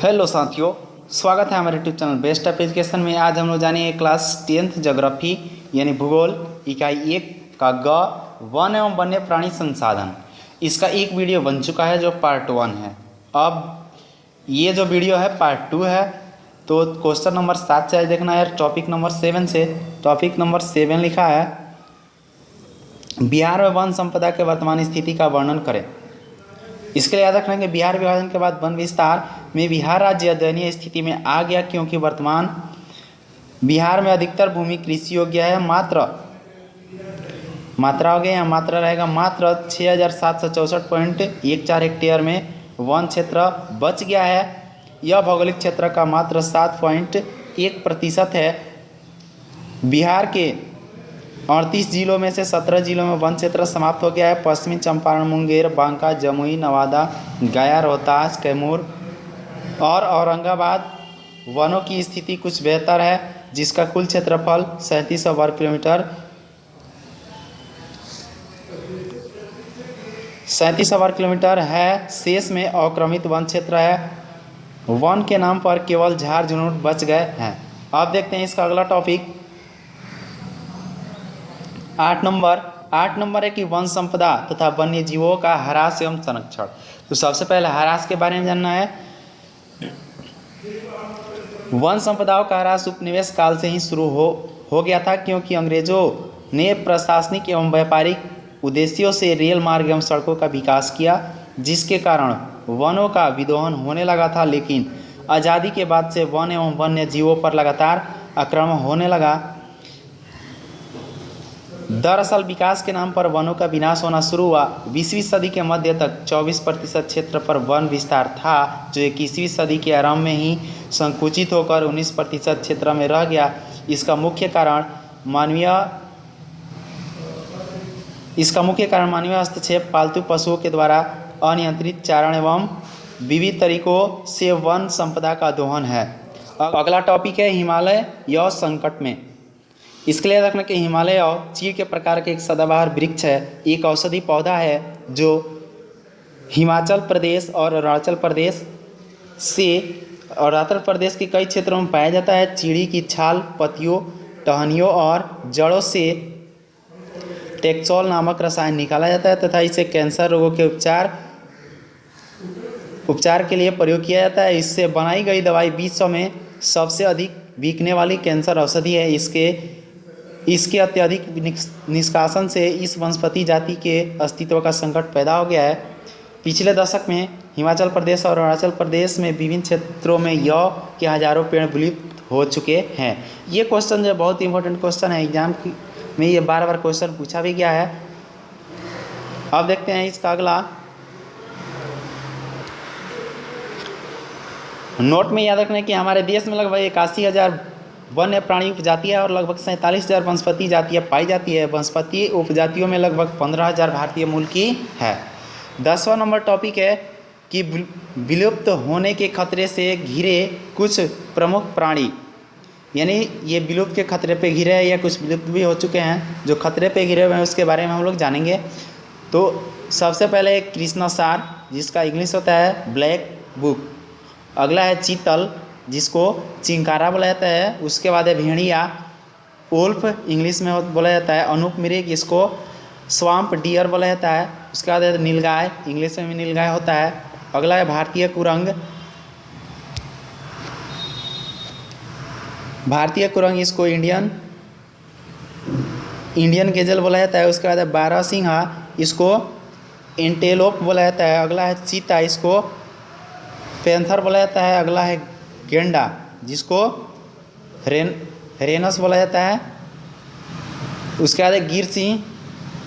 Hello साथियों, स्वागत है हमारे YouTube channel best of education में। आज हम लोग जानेंगे क्लास 10th ज्योग्राफी यानी भूगोल इकाई 1 का वन एवं वन्य प्राणी संसाधन। इसका एक वीडियो बन चुका है जो पार्ट 1 है। अब ये जो वीडियो है पार्ट 2 है। तो क्वेश्चन नंबर 7 से आज देखना है टॉपिक नंबर 7 से। टॉपिक नंबर 7 लिखा है बिहार में वन संपदा के वर्तमान स्थिति का वर्णन करें। इसके लिए याद रखना कि बिहार विभाजन के बाद वन विस्तार में बिहार राज्य दयनीय स्थिति में आ गया, क्योंकि वर्तमान बिहार में अधिकतर भूमि कृषि योग्य है। मात्रा हो गया या मात्रा रहेगा मात्र 6764.14 हेक्टेयर में वन क्षेत्र बच गया है। यह भौगोलिक क्षेत्र का मात्र 7.1% है। बिहार के 38 जिलों में से 17 जिलों में वन क्षेत्र समाप्त हो गया है। पश्चिमी चंपारण, मुंगेर, बांका, जमुई, नवादा, गया, रोहतास, कैमूर और औरंगाबाद वनों की स्थिति कुछ बेहतर है, जिसका कुल क्षेत्रफल 3700 वर्ग किलोमीटर 3700 वर्ग किलोमीटर है। शेष में अक्रमित वन क्षेत्र है। वन के नाम पर केवल झाड़ झुनूट बच गए हैं। अब देखते हैं इसका अगला टॉपिक 8 नंबर है कि वन संपदा तथा वन्य जीवों का ह्रास एवं संरक्षण। तो सबसे पहले ह्रास के बारे में जानना है। वन संपदाओं का ह्रास उपनिवेश काल से ही शुरू हो गया था, क्योंकि अंग्रेजों ने प्रशासनिक एवं व्यापारिक उद्देश्यों से रेल मार्ग एवं सड़कों का विकास किया, जिसके कारण वनों का विदोहन होने लगा था। लेकिन आज़ादी के बाद से वन एवं वन्य जीवों पर लगातार आक्रमण होने लगा। दरअसल विकास के नाम पर वनों का विनाश होना शुरू हुआ। 20वीं सदी के मध्य तक 24% क्षेत्र पर वन विस्तार था, जो 21वीं सदी के आरंभ में ही संकुचित होकर 19% क्षेत्र में रह गया। इसका मुख्य कारण मानवीय हस्तक्षेप, पालतू पशुओं के द्वारा अनियंत्रित चारण एवं विविध तरीकों से वन संपदा का दोहन है। अगला टॉपिक है हिमालय यौ संकट में। इसके लिए रखना कि हिमालय और चीड़ के प्रकार के एक सदाबहार वृक्ष है। एक औषधि पौधा है जो हिमाचल प्रदेश और अरुणाचल प्रदेश के कई क्षेत्रों में पाया जाता है। चीड़ी की छाल, पत्तियों, टहनियों और जड़ों से टेक्सोल नामक रसायन निकाला जाता है तथा इसे कैंसर रोगों के उपचार के लिए प्रयोग किया जाता है। इससे बनाई गई दवाई विश्व में सबसे अधिक बिकने वाली कैंसर औषधि है। इसके अत्यधिक निष्कासन से इस वनस्पति जाति के अस्तित्व का संकट पैदा हो गया है। पिछले दशक में हिमाचल प्रदेश और अरुणाचल प्रदेश में विभिन्न क्षेत्रों में यौ के हजारों पेड़ विलुप्त हो चुके हैं। ये क्वेश्चन जो बहुत इंपॉर्टेंट क्वेश्चन है, एग्जाम में ये बार बार क्वेश्चन पूछा भी गया है। अब देखते हैं इसका अगला नोट में याद रखना है कि हमारे देश में लगभग 81,000 वन्य प्राणी उपजातियाँ और लगभग 47,000 वनस्पति जातियाँ पाई जाती है। वनस्पति उपजातियों में लगभग 15,000 भारतीय मूल की है। 10वां नंबर टॉपिक है कि विलुप्त होने के खतरे से घिरे कुछ प्रमुख प्राणी, यानी ये विलुप्त के खतरे पे घिरे हैं या कुछ विलुप्त भी हो चुके हैं। जो खतरे पे घिरे हुए हैं उसके बारे में हम लोग जानेंगे। तो सबसे पहले कृष्णसार, जिसका इंग्लिश होता है ब्लैक बुक। अगला है चीतल, जिसको चिंकारा बोला जाता है। उसके बाद है भेड़िया, वुल्फ इंग्लिश में बोला जाता है। अनूप मृग, इसको स्वाम्प डियर बोला जाता है। उसके बाद है नीलगाय, इंग्लिश में भी नीलगाय होता है। अगला है भारतीय कुरंग, इसको इंडियन गेजल बोला जाता है। उसके बाद है बारहसिंहा, इसको एंटेलोप बोला जाता है। अगला है चीता, इसको पैंथर बोला जाता है। अगला है गेंडा, जिसको रेनस बोला जाता है। उसके बाद है गिर सिंह,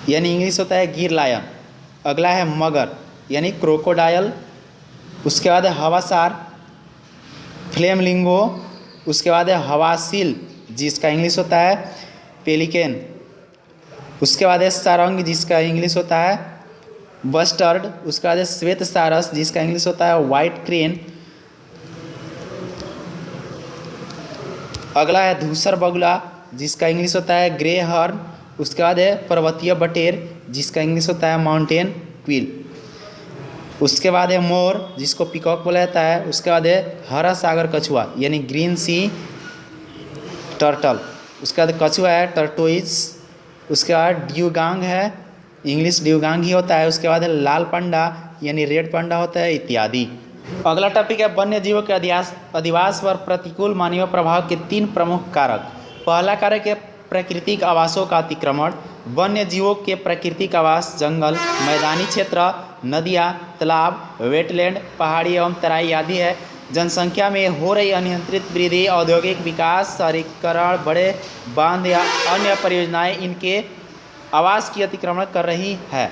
यानी इंग्लिश होता है गिर लायन। अगला है मगर, यानी क्रोकोडायल। उसके बाद है हवासार, फ्लेमलिंगो। उसके बाद है हवासील, जिसका इंग्लिश होता है पेलिकेन। उसके बाद है सारंग, जिसका इंग्लिश होता है बस्टर्ड। उसके बाद है श्वेत सारस, जिसका इंग्लिश होता है वाइट क्रेन। अगला है धूसर बगुला, जिसका इंग्लिश होता है ग्रे हर्न। उसके बाद है पर्वतीय बटेर, जिसका इंग्लिश होता है माउंटेन क्विल। उसके बाद है मोर, जिसको पिकॉक बोला जाता है। उसके बाद है हरा सागर कछुआ यानी ग्रीन सी टर्टल। उसके बाद कछुआ है टर्टोइज। उसके बाद ड्यूगांग है, इंग्लिश ड्यूगांग ही होता है। उसके बाद है लाल पांडा यानी रेड पांडा होता है, इत्यादि। अगला टॉपिक है वन्य जीवों के अधिवास पर प्रतिकूल मानवीय प्रभाव के 3 प्रमुख कारक। पहला कारक है प्राकृतिक आवासों का अतिक्रमण। वन्य जीवों के प्राकृतिक आवास जंगल, मैदानी क्षेत्र, नदियाँ, तालाब, वेटलैंड, पहाड़ी एवं तराई आदि है। जनसंख्या में हो रही अनियंत्रित वृद्धि, औद्योगिक विकास, शहरीकरण, बड़े बांध या अन्य परियोजनाएं इनके आवास की अतिक्रमण कर रही है।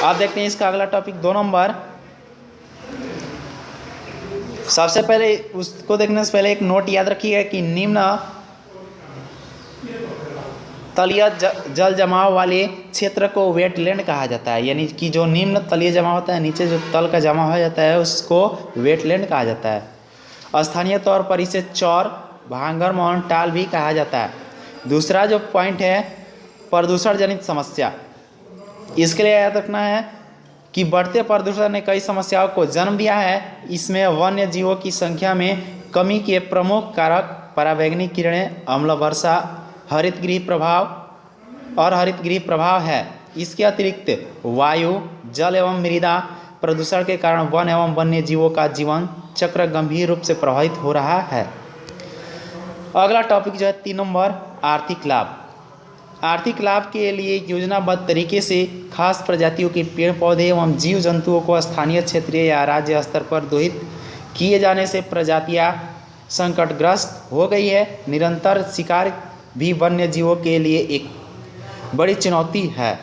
अब देखते हैं इसका अगला टॉपिक 2 नंबर। सबसे पहले उसको देखने से पहले एक नोट याद रखिएगा कि निम्न तलीय जल जमाव वाले क्षेत्र को वेटलैंड कहा जाता है। यानी कि जो निम्न तलीय जमाव होता है, नीचे जो तल का जमा हो जाता है, उसको वेटलैंड कहा जाता है। स्थानीय तौर पर इसे चौर, भांगर, मोहन टाल भी कहा जाता है। दूसरा जो पॉइंट है प्रदूषण जनित समस्या। इसके लिए याद रखना है कि बढ़ते प्रदूषण ने कई समस्याओं को जन्म दिया है। इसमें वन्य जीवों की संख्या में कमी के प्रमुख कारक पराबैंगनी किरणें, अम्ल वर्षा, हरितगृह प्रभाव है। इसके अतिरिक्त वायु, जल एवं मृदा प्रदूषण के कारण वन एवं वन्य जीवों का जीवन चक्र गंभीर रूप से प्रभावित हो रहा है। अगला टॉपिक जो है 3 नंबर, आर्थिक लाभ। आर्थिक लाभ के लिए योजनाबद्ध तरीके से खास प्रजातियों के पेड़ पौधे एवं जीव जंतुओं को स्थानीय, क्षेत्रीय या राज्य स्तर पर दोहित किए जाने से प्रजातियां संकटग्रस्त हो गई है। निरंतर शिकार भी वन्य जीवों के लिए एक बड़ी चुनौती है।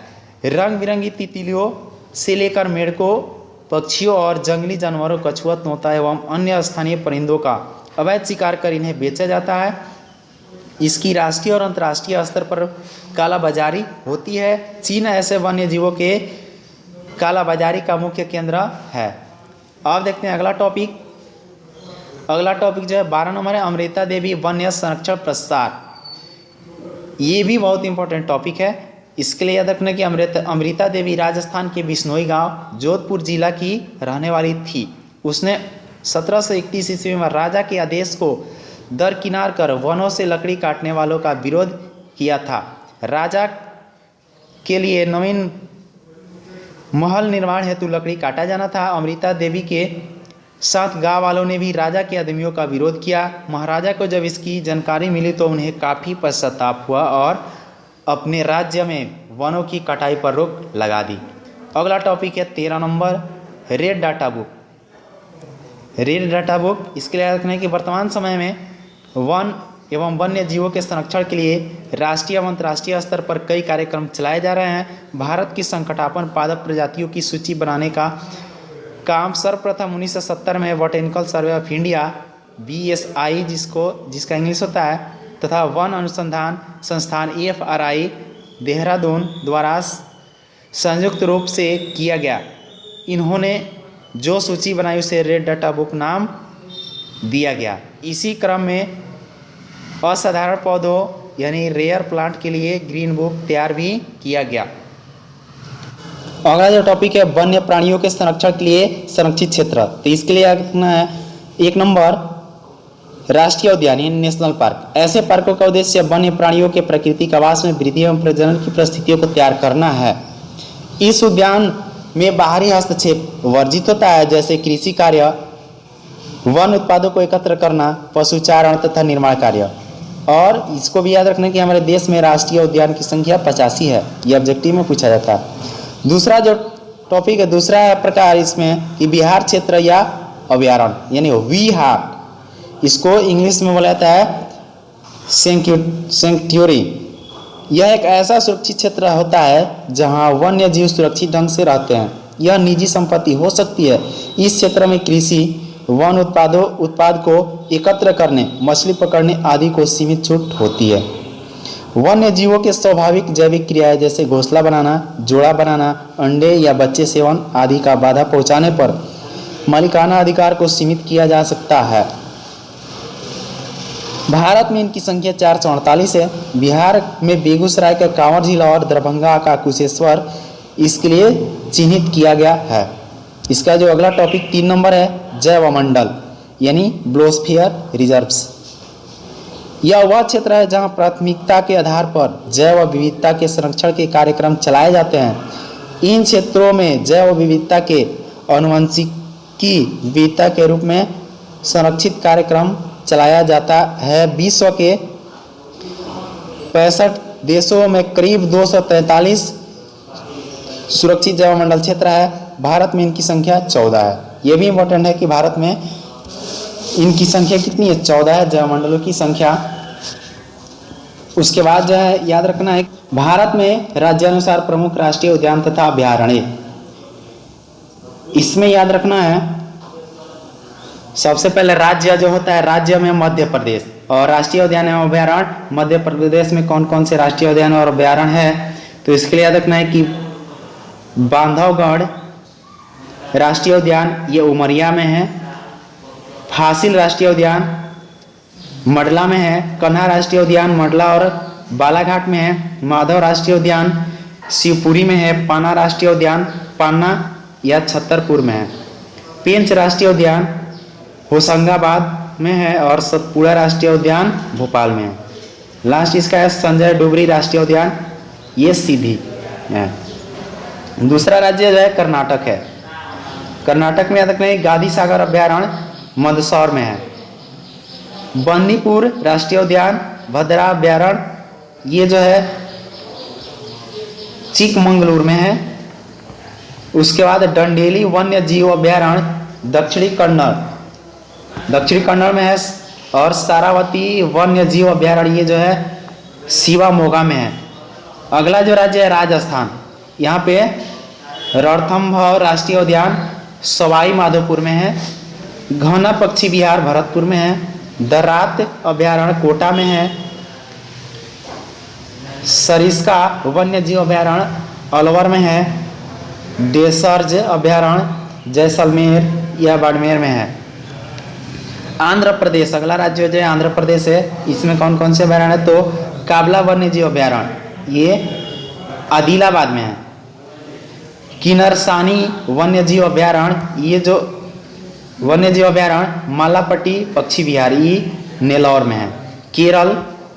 रंग बिरंगी तितलियों से लेकर मेढकों, पक्षियों और जंगली जानवरों, कछुआ, तोता एवं अन्य स्थानीय परिंदों का अवैध शिकार कर इन्हें बेचा जाता है। इसकी राष्ट्रीय और अंतर्राष्ट्रीय स्तर पर कालाबाजारी होती है। चीन ऐसे वन्य जीवों के कालाबाजारी का मुख्य केंद्र है। अब देखते हैं अगला टॉपिक। अगला टॉपिक जो है 12 नंबर है, अमृता देवी वन्य संरक्षण प्रसार। ये भी बहुत इंपॉर्टेंट टॉपिक है। इसके लिए याद रखना कि अमृता देवी राजस्थान के बिश्नोई गांव जोधपुर जिला की रहने वाली थी। उसने 1731 ईस्वी में राजा के आदेश को दरकिनार कर वनों से लकड़ी काटने वालों का विरोध किया था। राजा के लिए नवीन महल निर्माण हेतु लकड़ी काटा जाना था। अमृता देवी के साथ गांव वालों ने भी राजा के आदमियों का विरोध किया। महाराजा को जब इसकी जानकारी मिली तो उन्हें काफ़ी पश्चाताप हुआ और अपने राज्य में वनों की कटाई पर रोक लगा दी। अगला टॉपिक है 13 number, red data book. Red data book इसके लिए रखने कि वर्तमान समय में वन एवं वन्य जीवों के संरक्षण के लिए राष्ट्रीय एवं अंतर्राष्ट्रीय स्तर पर कई कार्यक्रम चलाए जा रहे हैं। भारत की संकटापन्न पादप प्रजातियों की सूची बनाने का काम सर्वप्रथम 1970 में botanical survey of India BSI जिसका इंग्लिश होता है तथा वन अनुसंधान संस्थान AFRI देहरादून द्वारा संयुक्त रूप से किया गया। इन्होंने जो सूची बनाई उसे रेड डाटा बुक नाम दिया गया। इसी क्रम में असाधारण पौधों यानी रेयर प्लांट के लिए ग्रीन बुक तैयार भी किया गया। अगला जो टॉपिक है वन्य प्राणियों के संरक्षण के लिए संरक्षित क्षेत्र। तो इसके लिए रखना है 1 नंबर, राष्ट्रीय उद्यान यानी नेशनल पार्क। ऐसे पार्कों का उद्देश्य वन्य प्राणियों के प्राकृतिक आवास में वृद्धि एवं प्रजनन की परिस्थितियों को तैयार करना है। इस उद्यान में बाहरी हस्तक्षेप वर्जित होता है, जैसे कृषि कार्य, वन उत्पादों को एकत्र करना, पशुचारण तथा निर्माण कार्य। और इसको भी याद रखना कि हमारे देश में राष्ट्रीय उद्यान की संख्या 85 है। ये ऑब्जेक्टिव में पूछा जाता है। दूसरा जो टॉपिक है, दूसरा प्रकार इसमें कि बिहार क्षेत्र या अभ्यारण्य यानी विहार, इसको इंग्लिश में बोला जाता है सेंक्चुरी। यह एक ऐसा सुरक्षित क्षेत्र होता है जहां वन्य जीव सुरक्षित ढंग से रहते हैं। यह निजी संपत्ति हो सकती है। इस क्षेत्र में कृषि, वन उत्पाद को एकत्र करने, मछली पकड़ने आदि को सीमित छूट होती है। वन्य जीवों के स्वाभाविक जैविक क्रियाएं जैसे घोंसला बनाना, जोड़ा बनाना, अंडे या बच्चे सेवन आदि का बाधा पहुंचाने पर मालिकाना अधिकार को सीमित किया जा सकता है। भारत में इनकी संख्या 448 है। बिहार में बेगूसराय का कांवर जिला और दरभंगा का कुशेश्वर इसके लिए चिन्हित किया गया है। इसका जो अगला टॉपिक 3 नंबर है जैवमंडल यानी बायोस्फीयर रिजर्व्स। यह वह क्षेत्र है जहां प्राथमिकता के आधार पर जैव विविधता के संरक्षण के कार्यक्रम चलाए जाते हैं। इन क्षेत्रों में जैव विविधता के आनुवंशिकी विविधता के रूप में संरक्षित कार्यक्रम चलाया जाता है। विश्व के 65 देशों में करीब 243 सुरक्षित जैवमंडल क्षेत्र है। भारत में इनकी संख्या 14 है। ये भी इम्पोर्टेंट है कि भारत में इनकी संख्या कितनी है, 14 है जैवमंडलों की संख्या। उसके बाद जो है याद रखना है भारत में राज्यानुसार प्रमुख राष्ट्रीय उद्यान तथा अभयारण्य। इसमें याद रखना है सबसे पहले राज्य जो होता है, राज्य में मध्य प्रदेश, और राष्ट्रीय उद्यान एवं अभयारण्य मध्य प्रदेश में कौन कौन से राष्ट्रीय उद्यान और अभयारण्य है, तो इसके लिए याद रखना है कि बांधवगढ़ राष्ट्रीय उद्यान ये उमरिया में है, फासिल राष्ट्रीय उद्यान मंडला में है, कन्हा राष्ट्रीय उद्यान मंडला और बालाघाट में है, माधव राष्ट्रीय उद्यान शिवपुरी में है, पाना राष्ट्रीय उद्यान पान्ना या छतरपुर में है, पेंच राष्ट्रीय उद्यान होशंगाबाद में है और सतपुड़ा राष्ट्रीय उद्यान भोपाल में है। लास्ट इसका है संजय डुबरी राष्ट्रीय उद्यान, ये सीधी है। दूसरा राज्य जो है कर्नाटक है। कर्नाटक में याद रखना है गांधी सागर अभयारण्य मंदसौर में है, बंदीपुर राष्ट्रीय उद्यान भद्रा अभयारण्य ये जो है चिकमंगलुरु में है। उसके बाद डंडेली वन्य जीव अभयारण्य दक्षिणी कन्नड़ में है, और सारावती वन्य जीव अभयारण्य ये जो है शिवामोगा में है। अगला जो राज्य है राजस्थान, यहाँ पे रणथंभौर राष्ट्रीय उद्यान सवाई माधोपुर में है, घना पक्षी विहार भरतपुर में है, दर्रात अभयारण्य कोटा में है, सरिस्का वन्य जीव अभयारण्य अलवर में है, डेसर्ज अभयारण्य जैसलमेर या बाड़मेर में है। आंध्र प्रदेश, अगला राज्य जो है आंध्र प्रदेश है। इसमें कौन कौन से अभयारण्य है, तो काबला वन्य जीव अभयारण्य ये आदिलाबाद में है, किन्नरसानी वन्य जीव अभयारण्य ये जो वन्य जीव अभयारण्य मालापट्टी पक्षी विहार ये नेल्लौर में है। केरल,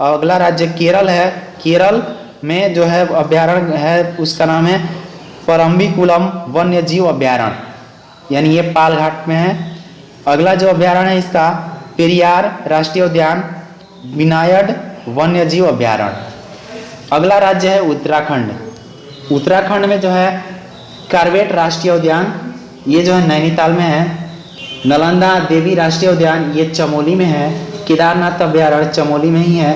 अगला राज्य केरल है। केरल में जो है अभयारण्य है उसका नाम है परम्बिकुलम वन्य जीव अभयारण्य यानी ये पालघाट में है। अगला जो अभयारण्य है इसका पेरियार राष्ट्रीय उद्यान विनायड वन्य जीव अभयारण्य। अगला राज्य है उत्तराखंड। उत्तराखंड में जो है कार्बेट राष्ट्रीय उद्यान ये जो है नैनीताल में है, नालंदा देवी राष्ट्रीय उद्यान ये चमोली में है, केदारनाथ अभयारण्य चमोली में ही है,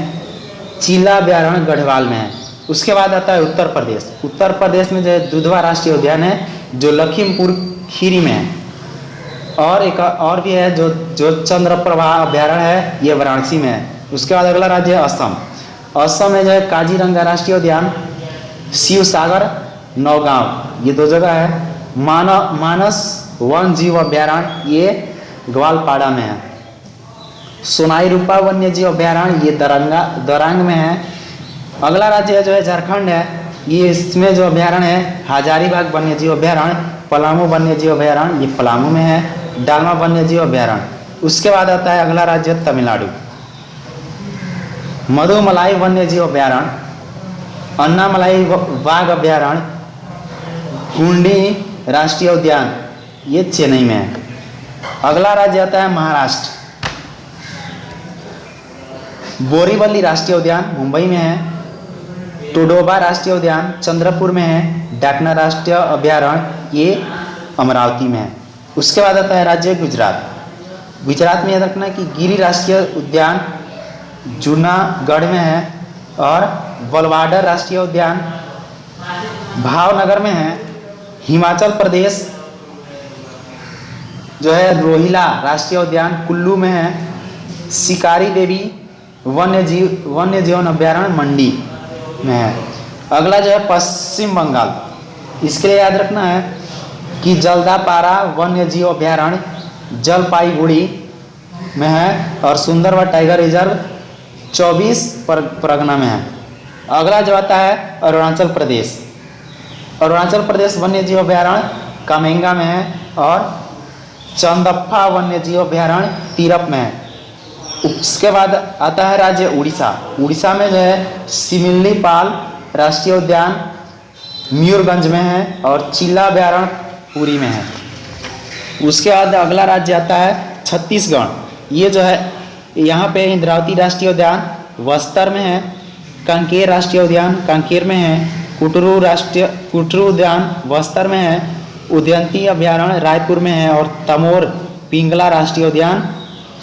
चीला अभयारण्य गढ़वाल में है। उसके बाद आता है उत्तर प्रदेश। उत्तर प्रदेश में जो है दुधवा राष्ट्रीय उद्यान है जो लखीमपुर खीरी में है, और एक और भी है जो चंद्रप्रभा अभयारण्य है ये वाराणसी में है। उसके बाद अगला राज्य है असम। असम में जो है काजीरंगा राष्ट्रीय उद्यान, शिव सागर नौगांव ये 2 जगह है, मानस वन जीव अभयारण्य ये ग्वालपाड़ा में है, सोनाई रूपा वन्य जीव अभयारण्य ये दरांग में है। अगला राज्य जो है झारखंड है, ये इसमें जो अभयारण्य है हजारीबाग वन्य जीव अभयारण्य, पलामू वन्य जीव अभयारण्य ये पलामू में है, डालमा वन्य जीव अभयारण्य। उसके बाद आता है अगला राज्य तमिलनाडु, मधुमलाई वन्य जीव अभयारण्य, अन्नामलाई बाघ अभयारण्य, हुंडी राष्ट्रीय उद्यान ये चेन्नई में है। अगला राज्य आता है महाराष्ट्र, बोरीवली राष्ट्रीय उद्यान मुंबई में है, टोडोबा राष्ट्रीय उद्यान चंद्रपुर में है, डाकना राष्ट्रीय अभयारण्य ये अमरावती में है। उसके बाद आता है राज्य गुजरात। गुजरात में याद रखना है कि गिरी राष्ट्रीय उद्यान जूनागढ़ में है, और बलवाडर राष्ट्रीय उद्यान भावनगर में है। हिमाचल प्रदेश जो है रोहिला राष्ट्रीय उद्यान कुल्लू में है, शिकारी देवी वन्य जीवन अभयारण्य मंडी में है। अगला जो है पश्चिम बंगाल, इसके लिए याद रखना है कि जल्दापारा वन्य जीव अभयारण्य जलपाईगुड़ी में है, और सुंदरवन टाइगर रिजर्व 24 परगना में है। अगला जो आता है अरुणाचल प्रदेश। अरुणाचल प्रदेश वन्य जीव अभयारण्य कामेंगा में है और चंदप्पा वन्यजीव अभ्यारण्य तिरप में है। उसके बाद आता है राज्य उड़ीसा। उड़ीसा में जो है सिमिलीपाल राष्ट्रीय उद्यान मयूरगंज में है और चिल्ला अभ्यारण्य पुरी में है। उसके बाद अगला राज्य आता है छत्तीसगढ़। ये जो है यहाँ पे इंद्रावती राष्ट्रीय उद्यान बस्तर में है, कांकेर राष्ट्रीय उद्यान कांकेर में है, कुटरू उद्यान बस्तर में है, उदयंती अभ्यारण्य रायपुर में है और तमोर पिंगला राष्ट्रीय उद्यान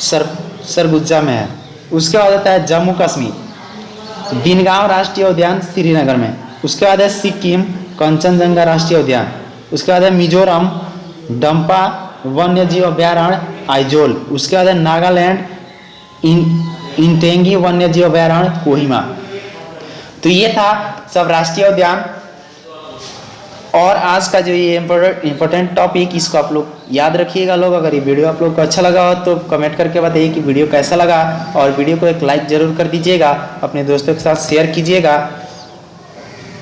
सरगुजा में है। उसके बाद आता है जम्मू कश्मीर, दिनगांव राष्ट्रीय उद्यान श्रीनगर में। उसके बाद है सिक्किम कंचनजंगा राष्ट्रीय उद्यान। उसके बाद है मिजोरम डंपा वन्यजीव अभ्यारण्य आइजोल। उसके बाद है नागालैंड इंटेंगी वन्यजीव अभ्यारण्य कोहिमा। तो ये था सब राष्ट्रीय उद्यान और आज का जो ये इम्पोर्टेंट टॉपिक, इसको आप लोग याद रखिएगा लोग। अगर ये वीडियो आप लोग को अच्छा लगा हो तो कमेंट करके बताइए कि वीडियो कैसा लगा और वीडियो को एक लाइक ज़रूर कर दीजिएगा, अपने दोस्तों के साथ शेयर कीजिएगा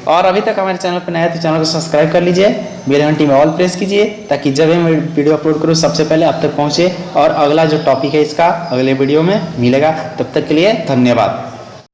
और अभी तक हमारे चैनल पर नया है तो चैनल को सब्सक्राइब कर लीजिए, बेल घंटी में ऑल प्रेस कीजिए ताकि जब मैं वीडियो अपलोड करूँ सबसे पहले आप तक पहुँचे और अगला जो टॉपिक है इसका अगले वीडियो में मिलेगा। तब तक के लिए धन्यवाद।